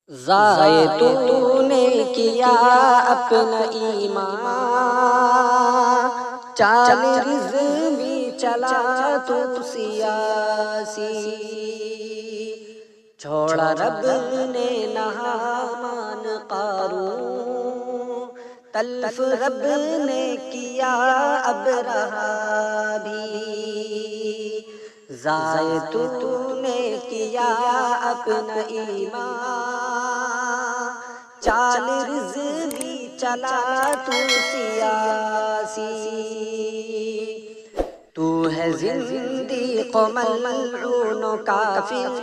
ضائع تو نے کیا اپنا ایمان، چال رضوی چلا تو سیاسی، چھوڑا رب نے نہامان قارون، تلف رب نے کیا اب رہا بھی، ضائع تو نے کیا اپنا ایمان، چال رضوی چلا تو سیاسی، تو ہے زندیق و ملعون و کافر،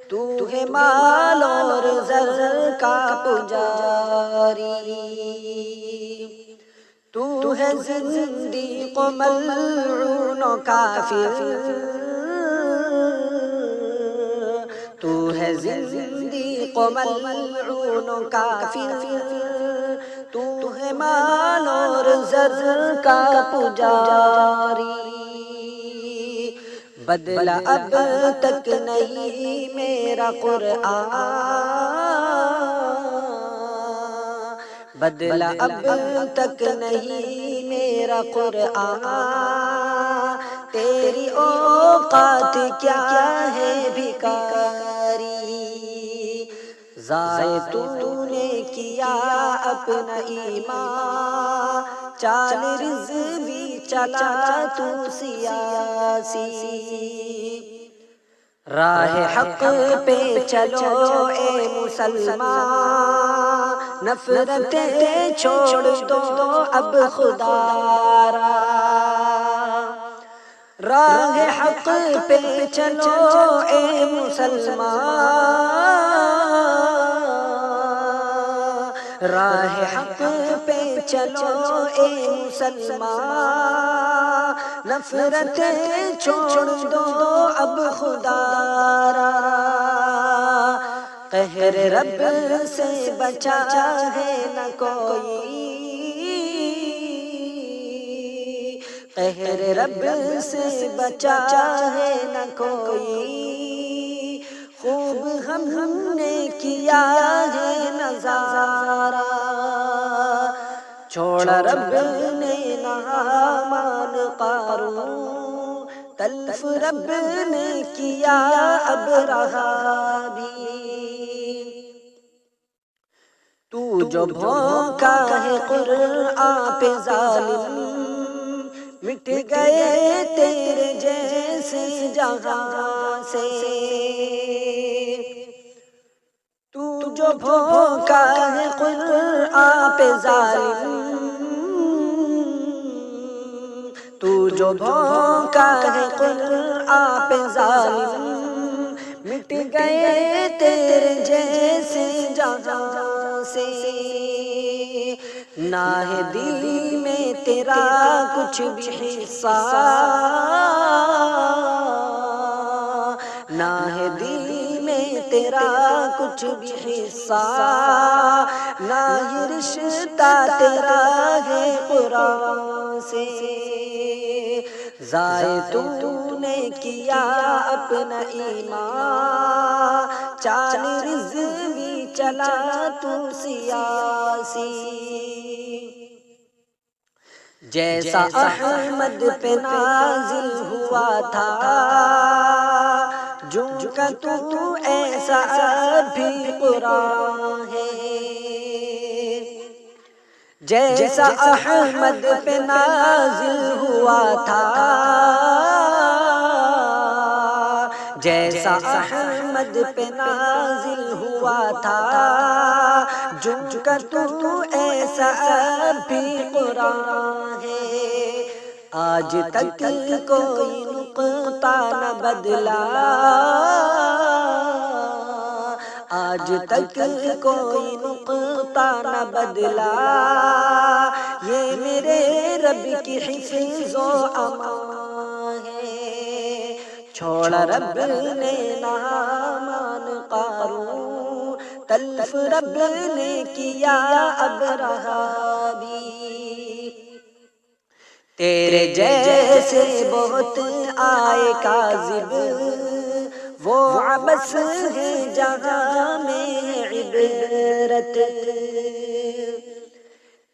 تو ہے مال اور زر کا پجاری، تو ہے زندیق و ملعون و کافر، تو ہے زندیق و ملعون و کافر، تو ہے مال اور زر کا پجاری، بدلا اب تک نہیں میرا قرآن، بدلا اب تک نہیں میرا قرآن، تیری اوقات کیا ہے بھکاری، ضائع تو نے کیا اپنا ایمان، چال رضوی چلا تو سیاسی، راہ حق پہ چلو اے مسلمان، نفرتیں چھوڑ دو اب خدا را، راہ حق پہ چلو اے مسلمان، راہ حق پہ چلو اے مسلمان، نفرتیں چھوڑ دو اب خدا را، قہر رب سے بچا ہے نہ کوئی، قہر رب سے بچا ہے نہ کوئی، خوب ہم نے کیا ہے نظارہ، چھوڑا رب نے نہامان قارون، تلف رب نے کیا اب رہا بھی، تو جو بھونکا ہے قرآن پہ ظالم، مٹ گئے تیرے جیسے جہاں سے، تو جو بھونکا ہے قرآن پہ ظالم، تو جو بھونکا ہے قرآن پہ ظالم، مٹ گئے تیرے جیسے جہاں سے، نہ ہے دل میں تیرا کچھ بھی حصہ، نہ ہے دل میں تیرا کچھ بھی حصہ، نہ یہ رشتہ تیرا ہے قرآن سے، ضائع تو نے کیا اپنا ایمان، چال رضوی چلا تو سیاسی، جیسا احمد پہ نازل ہوا تھا جو کا تو ایسا بھی قرآن ہے، جیسا احمد پہ نازل ہوا تھا، جیسا احمد پہ نازل ہوا تھا، جو کا تو ایسا بھی قرآن ہے، آج تک کوئی نقطہ نہ بدلا، آج تک کوئی نقطہ نہ بدلا، یہ میرے رب کی حفظ و امان ہے، چھوڑا رب نے نہامان قارون، تلف رب نے کیا اب رہا بھی، تیرے جیسے بہت آئے کاذب، وہ عبث ہے جہاں میں عبرت،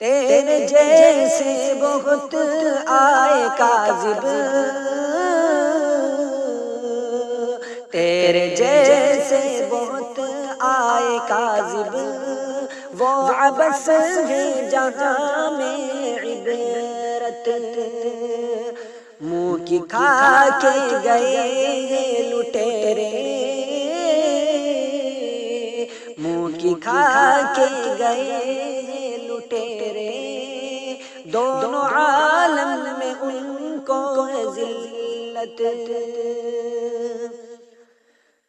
تیرے جیسے بہت آئے کاذب، تیرے جیسے بہت آئے کاذب، وہ عبث ہے جہاں میں عبرت، منہ کی کھا کے گئے لٹیرے، منہ کی کھا کے گئے لٹیرے، دونوں عالم میں ان کو ہے ذلت،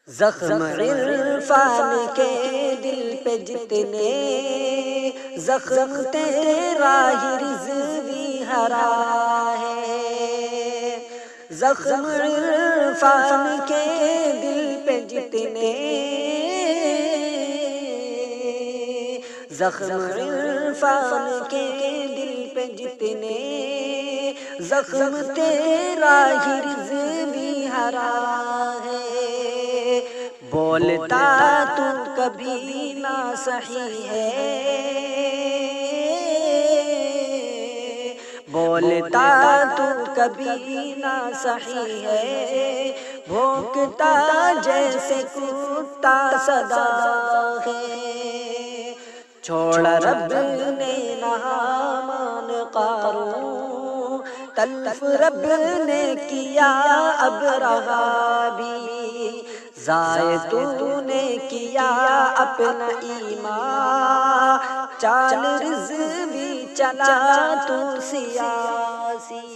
زخم عرفان کے دل پہ جتنے، زخم تیرا ہی رضوی ہرا ہے، زخم عرفان کے دل پہ جتنے، زخم عرفان کے دل پہ جتنے، زخم تیرا ہی رضوی ہرا ہے، بولتا تو کبھی نہ صحیح ہے، بولتا تو کبھی نہ صحیح ہے، بھونکتا جیسے کتا صدا ہے، چھوڑا رب نے نہ مان قارون، تلف رب نے کیا اب رہا بھی، ضائع تو نے کیا اپنا ایمان، چال رضوی چلا تو سیاسی،